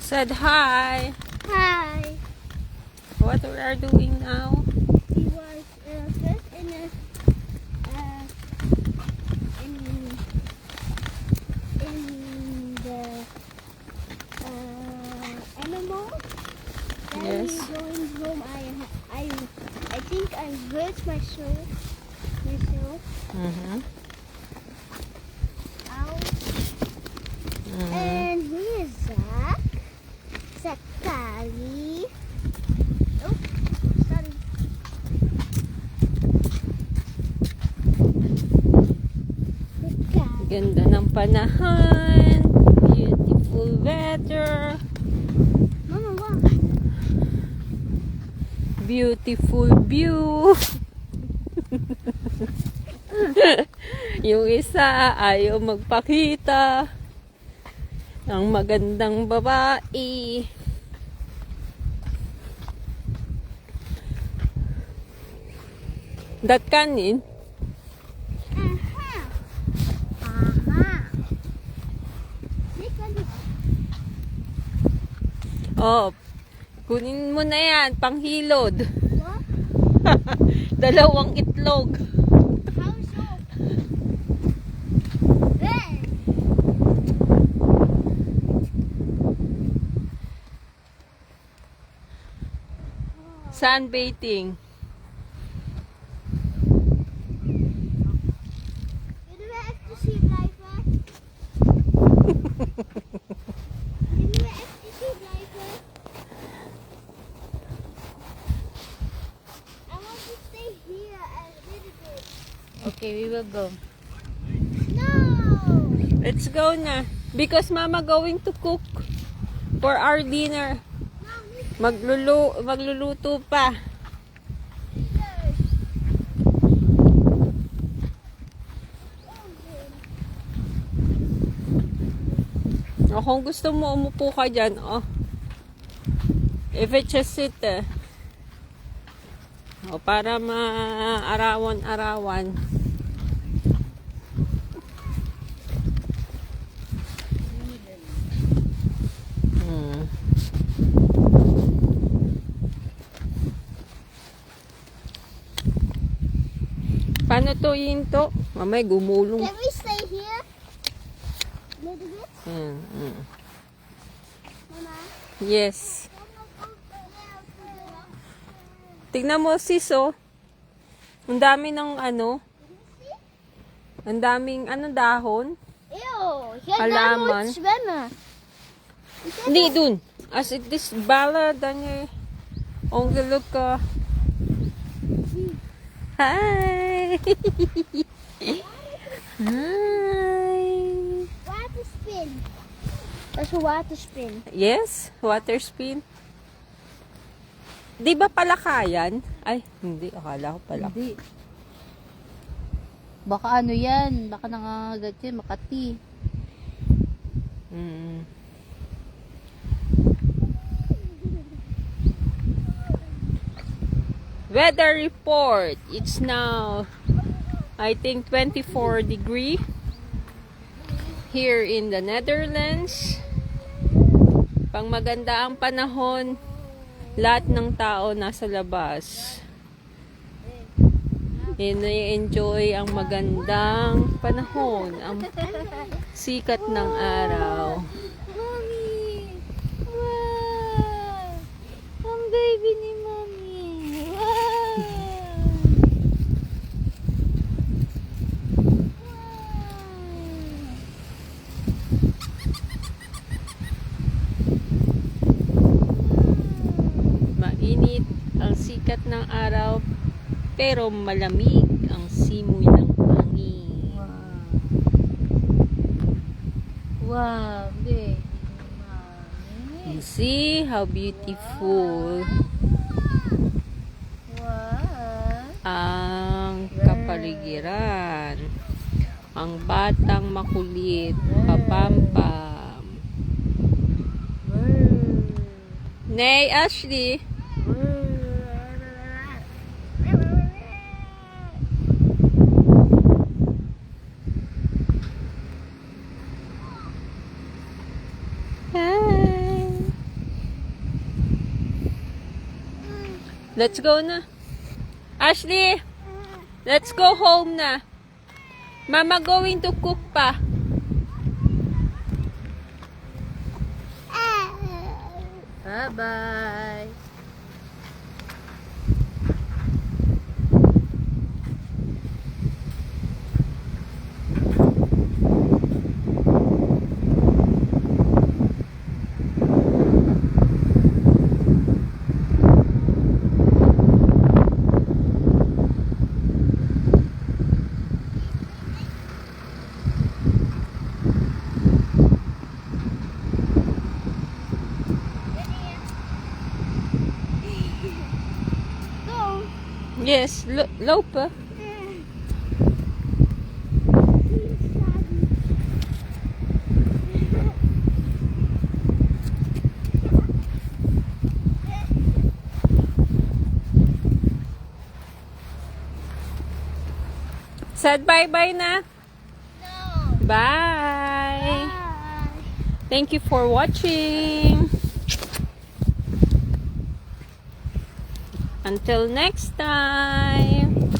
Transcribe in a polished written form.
Said hi. Hi. What we are doing now? We was first in a in the animal. Then Yes. we going home. I think I hurt myself. Mm-hmm. Ow. Mm-hmm. And here's Zach. Zach Kali. Oh, sorry. Zach. Ganda ng panahon. Beautiful weather. Mama, wow. Beautiful view. Yung isa ayaw magpakita ng magandang babae. That kanin? Aha. Aha. Oh, kunin mo na yan, panghilod. What? Dalawang itlog. How so? Hey. Sunbathing. Did we have to see Lifer? Did we have to see Lifer? I want to stay here a little bit. Okay, we will go. No! Let's go na. Because Mama going to cook for our dinner. No, Magluluto pa. O, kung gusto mo, umupo ka dyan. Oh. If it's just sit, O, para maarawan-arawan. Paano to yinto? Mamay, gumulong. Can we stay here? A little bit? Mama? Yes. Tignan mo sis, oh. Ang dami ng ano. Ang daming dahon. Ew, jag Halaman. däremot svemma. Hindi, dun. As it is bala, danyo. Ongeluk ka. Hi! Hi! Water spin. Dat is een water spin. Yes, water spin. Di ba palakayan? Ay, hindi. Akala ko pala. Hindi. Baka ano yan, baka nangangagat yan, Makati. Mm. Weather report. It's now, I think, 24 degree here in the Netherlands. Pang maganda ang panahon, lahat ng tao nasa labas. Enjoy ang magandang panahon, ang sikat ng araw. Mommy! Wow! Ang baby ni Mommy! Wow! Mainit ang sikat ng araw, pero malamig ang simoy ng hangin. Wow, baby ni Mommy! You see how beautiful Wow! ang kapaligiran. Ang batang makulit, papampam. Nay, Ashley. Hi. Let's go na. Ashley, let's go home na. Mama going to cook pa. Bye-bye. Go. Yes, low pa. Said bye-bye na. No. Bye. Bye. Thank you for watching. Until next time.